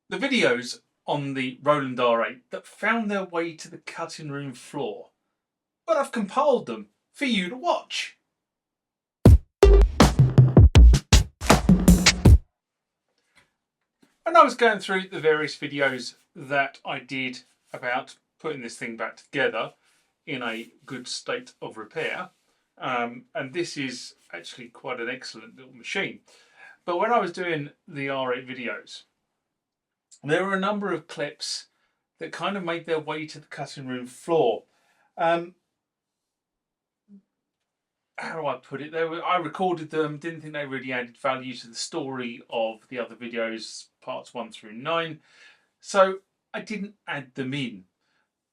The videos on the Roland R-8 that found their way to the cutting room floor, but I've compiled them for you to watch. When I was going through the various videos that I did about putting this thing back together in a good state of repair, and this is actually quite an excellent little machine, but when I was doing the R8 videos, there were a number of clips that kind of made their way to the cutting room floor. How do I put it? I recorded them, didn't think they really added value to the story of the other videos, parts 1 through 9, so I didn't add them in.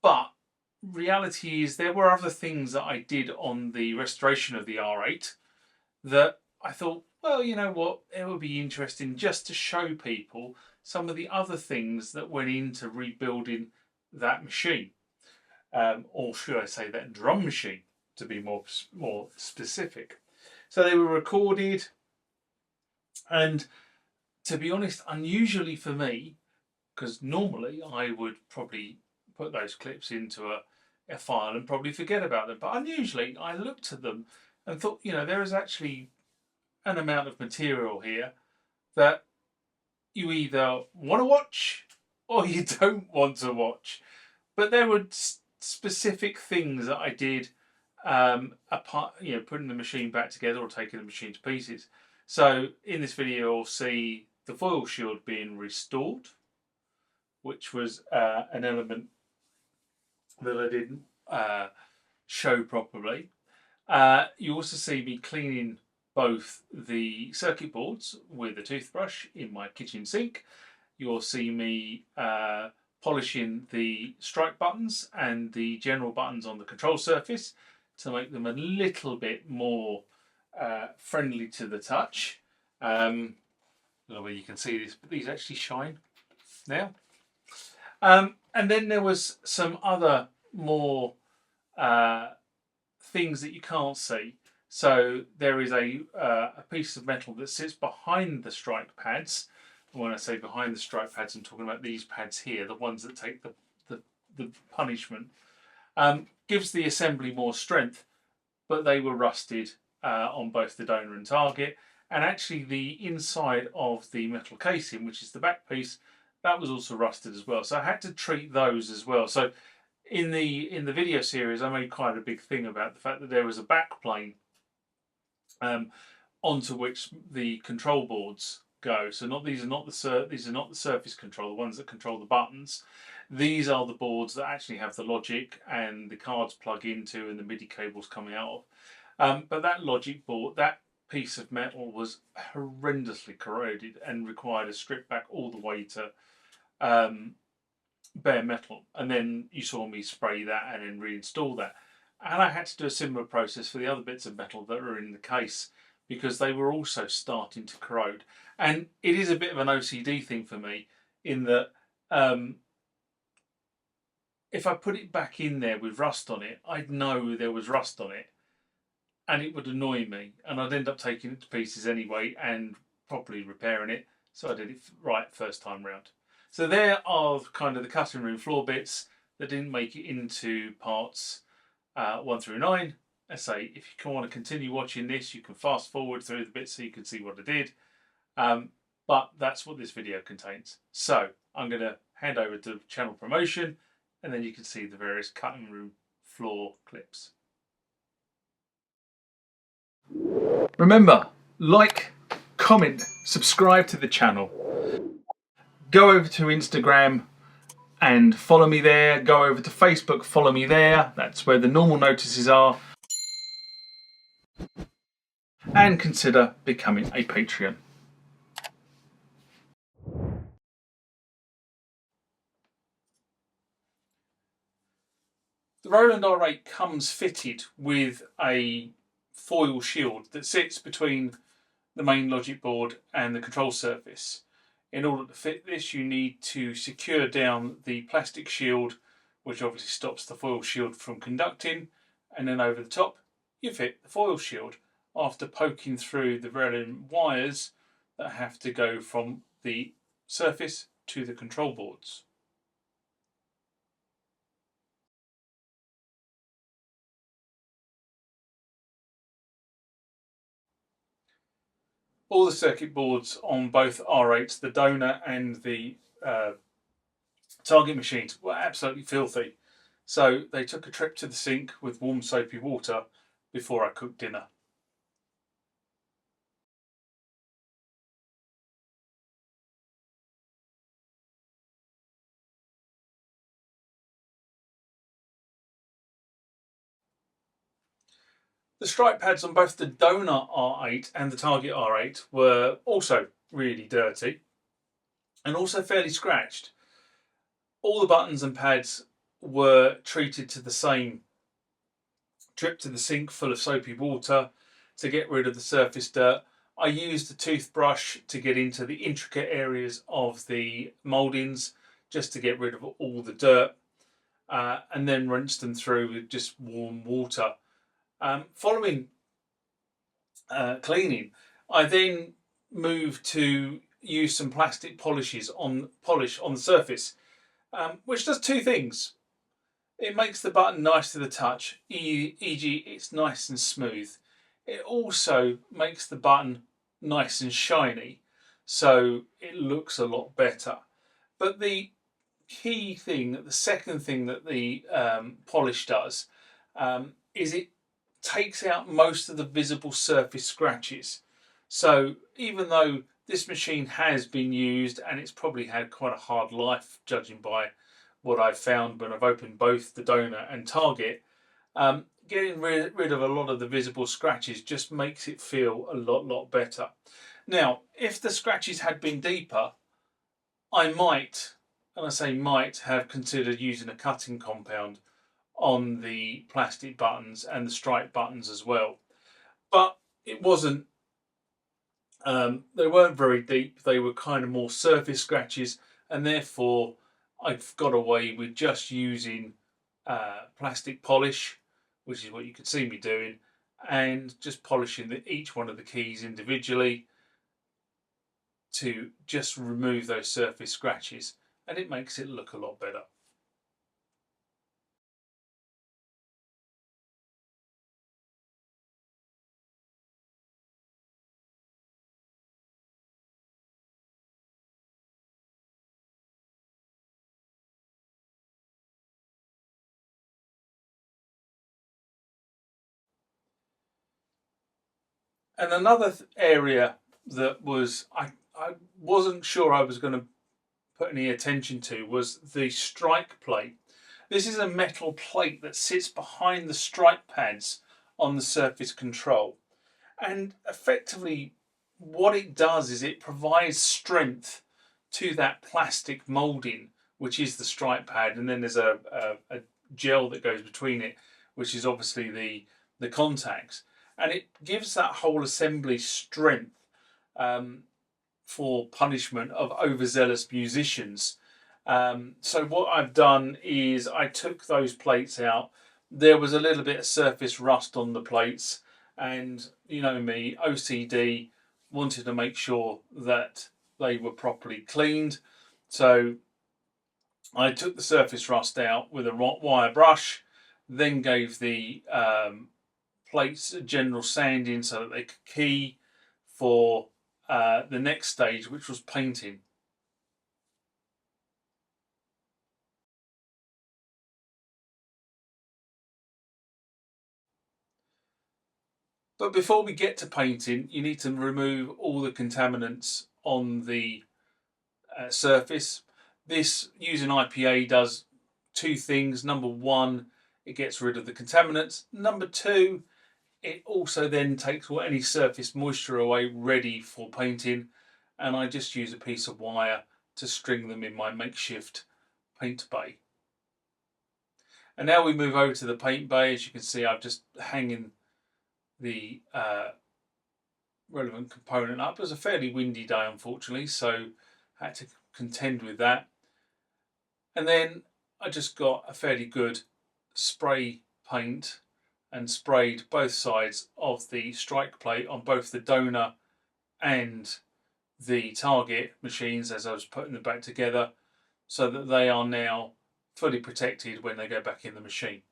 But reality is there were other things that I did on the restoration of the R8 that I thought, well, you know what, it would be interesting just to show people some of the other things that went into rebuilding that machine, or should I say that drum machine, to be more specific. So they were recorded, and to be honest, unusually for me, because normally I would probably put those clips into a file and probably forget about them, but unusually I looked at them and thought, you know, there is actually an amount of material here that you either want to watch or you don't want to watch. But there were specific things that I did, apart, you know, putting the machine back together or taking the machine to pieces. So in this video, you'll see the foil shield being restored, which was an element that I didn't show properly. You also see me cleaning both the circuit boards with a toothbrush in my kitchen sink. You'll see me polishing the strike buttons and the general buttons on the control surface to make them a little bit more friendly to the touch. I don't know whether you can see this, but these actually shine now. And then there was some other more things that you can't see. So there is a piece of metal that sits behind the strike pads. When I say behind the strike pads, I'm talking about these pads here, the ones that take the punishment. Gives the assembly more strength, but they were rusted on both the donor and target. And actually the inside of the metal casing, which is the back piece, that was also rusted as well. So I had to treat those as well. So in the video series, I made quite a big thing about the fact that there was a back plane onto which the control boards go. So these are not the surface control, the ones that control the buttons. These are the boards that actually have the logic and the cards plug into and the MIDI cables coming out of. But that logic board, that piece of metal, was horrendously corroded and required a strip back all the way to bare metal. And then you saw me spray that and then reinstall that. And I had to do a similar process for the other bits of metal that are in the case because they were also starting to corrode. And it is a bit of an OCD thing for me in that if I put it back in there with rust on it, I'd know there was rust on it and it would annoy me. And I'd end up taking it to pieces anyway and properly repairing it. So I did it right first time round. So there are kind of the cutting room floor bits that didn't make it into parts 1 through 9. I say, if you want to continue watching this, you can fast forward through the bits so you can see what I did. But that's what this video contains. So I'm going to hand over to channel promotion and then you can see the various cutting room floor clips. Remember, like, comment, subscribe to the channel. Go over to Instagram and follow me there. Go over to Facebook, follow me there. That's where the normal notices are. And consider becoming a Patreon. The Roland R-8 comes fitted with a foil shield that sits between the main logic board and the control surface. In order to fit this, you need to secure down the plastic shield, which obviously stops the foil shield from conducting, and then over the top you fit the foil shield after poking through the relevant wires that have to go from the surface to the control boards. All the circuit boards on both R8s, the donor and the target machines, were absolutely filthy. So they took a trip to the sink with warm soapy water before I cooked dinner. The strike pads on both the donor R8 and the target R8 were also really dirty and also fairly scratched. All the buttons and pads were treated to the same trip to the sink full of soapy water to get rid of the surface dirt. I used a toothbrush to get into the intricate areas of the mouldings just to get rid of all the dirt, and then rinse them through with just warm water. Following cleaning, I then moved to use some plastic polish on the surface, which does two things. It makes the button nice to the touch, e.g. it's nice and smooth. It also makes the button nice and shiny, so it looks a lot better. But the key thing, the second thing that the polish does, is it takes out most of the visible surface scratches. So even though this machine has been used and it's probably had quite a hard life, judging by what I've found when I've opened both the donor and target, getting rid of a lot of the visible scratches just makes it feel a lot better. Now, if the scratches had been deeper, I might, and I say might, have considered using a cutting compound on the plastic buttons and the stripe buttons as well. But it wasn't, they weren't very deep, they were kind of more surface scratches, and therefore I've got away with just using plastic polish, which is what you could see me doing, and just polishing each one of the keys individually to just remove those surface scratches, and it makes it look a lot better. And another area that was I wasn't sure I was going to put any attention to was the strike plate. This is a metal plate that sits behind the strike pads on the surface control. And effectively, what it does is it provides strength to that plastic moulding, which is the strike pad. And then there's a gel that goes between it, which is obviously the contacts. And it gives that whole assembly strength, for punishment of overzealous musicians. So what I've done is I took those plates out. There was a little bit of surface rust on the plates, and you know me, OCD, wanted to make sure that they were properly cleaned. So I took the surface rust out with a wire brush, then gave the plates a general sanding so that they could key for the next stage, which was painting. But before we get to painting, you need to remove all the contaminants on the surface. This, using IPA, does two things. Number one, it gets rid of the contaminants. Number two, it also then takes any surface moisture away, ready for painting. And I just use a piece of wire to string them in my makeshift paint bay. And now we move over to the paint bay. As you can see, I've just hanging the relevant component up. It was a fairly windy day, unfortunately, so I had to contend with that. And then I just got a fairly good spray paint and sprayed both sides of the strike plate on both the donor and the target machines as I was putting them back together, so that they are now fully protected when they go back in the machine.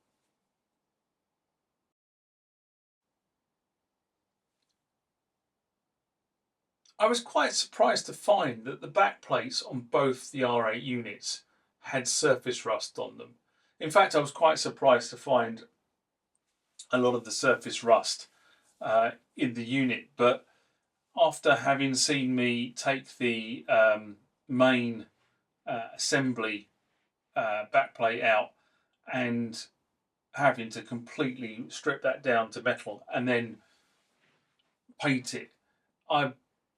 I was quite surprised to find that the back plates on both the R8 units had surface rust on them. In fact, I was quite surprised to find a lot of the surface rust in the unit, but after having seen me take the main assembly backplate out and having to completely strip that down to metal and then paint it, I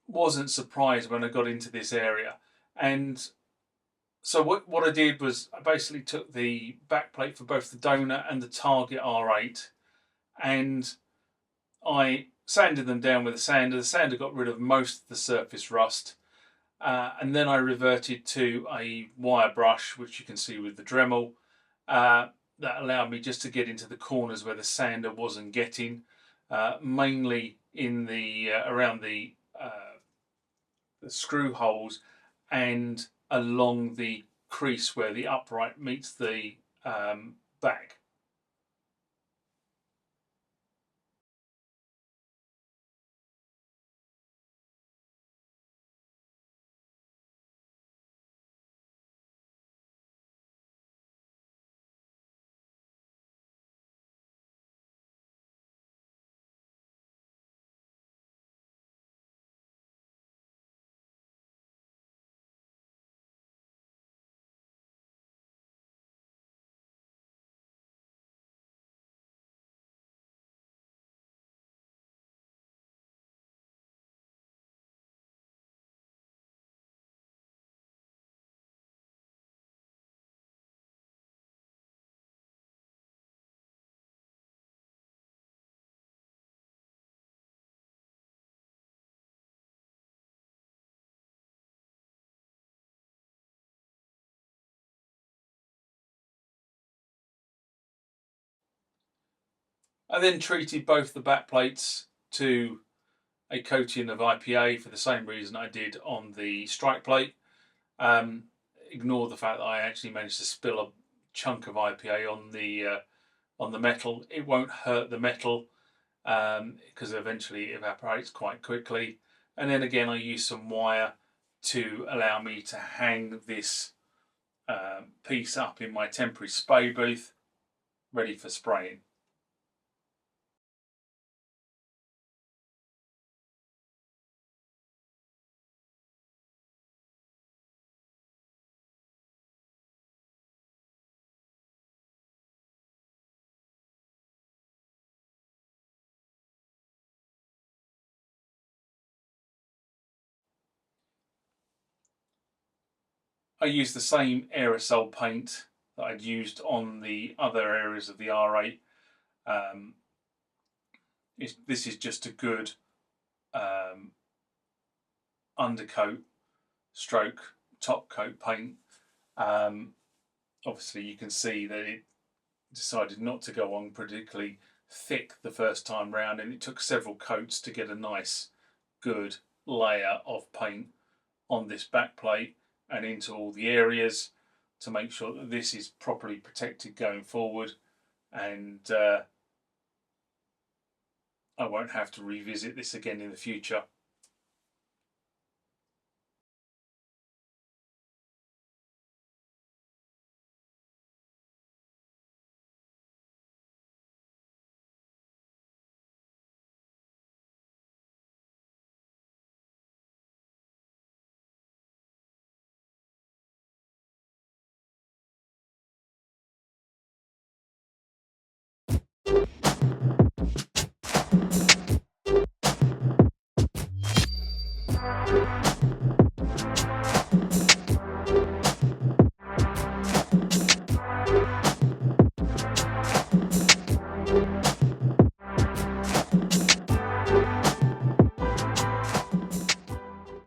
wasn't surprised when I got into this area. And so what I did was I basically took the backplate for both the donor and the target R8 and I sanded them down with a sander. The sander got rid of most of the surface rust. And then I reverted to a wire brush, which you can see with the Dremel, that allowed me just to get into the corners where the sander wasn't getting, mainly in the around the screw holes and along the crease where the upright meets the back. I then treated both the back plates to a coating of IPA for the same reason I did on the strike plate. Ignore the fact that I actually managed to spill a chunk of IPA on the metal. It won't hurt the metal because eventually it evaporates quite quickly. And then again, I used some wire to allow me to hang this piece up in my temporary spray booth, ready for spraying. I used the same aerosol paint that I'd used on the other areas of the R8. This is just a good undercoat stroke top coat paint. Obviously you can see that it decided not to go on particularly thick the first time round, and it took several coats to get a nice good layer of paint on this back plate and into all the areas to make sure that this is properly protected going forward, and I won't have to revisit this again in the future.